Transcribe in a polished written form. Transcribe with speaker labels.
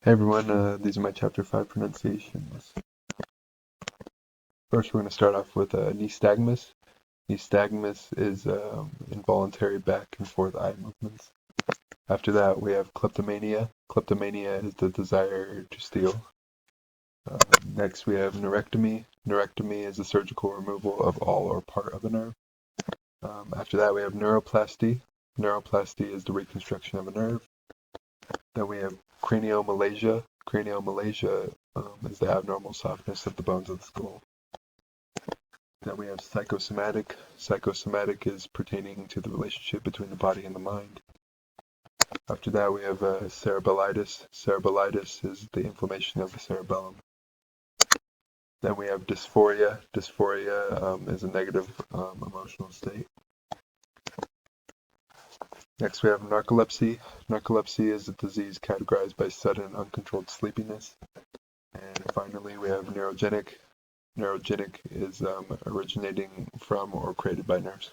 Speaker 1: Hey everyone, these are my chapter 5 pronunciations. First, we're going to start off with nystagmus. Nystagmus is involuntary back and forth eye movements. After that, we have kleptomania. Kleptomania is the desire to steal. Next, we have neurectomy. Neurectomy is the surgical removal of all or part of a nerve. After that, we have neuroplasty. Neuroplasty is the reconstruction of a nerve. Then we have craniomalacia. Craniomalacia is the abnormal softness of the bones of the skull. Then we have psychosomatic. Psychosomatic is pertaining to the relationship between the body and the mind. After that, we have cerebellitis. Cerebellitis is the inflammation of the cerebellum. Then we have dysphoria. Dysphoria is a negative emotional state. Next, we have narcolepsy. Narcolepsy is a disease categorized by sudden uncontrolled sleepiness. And finally, we have neurogenic. Neurogenic is originating from or created by nerves.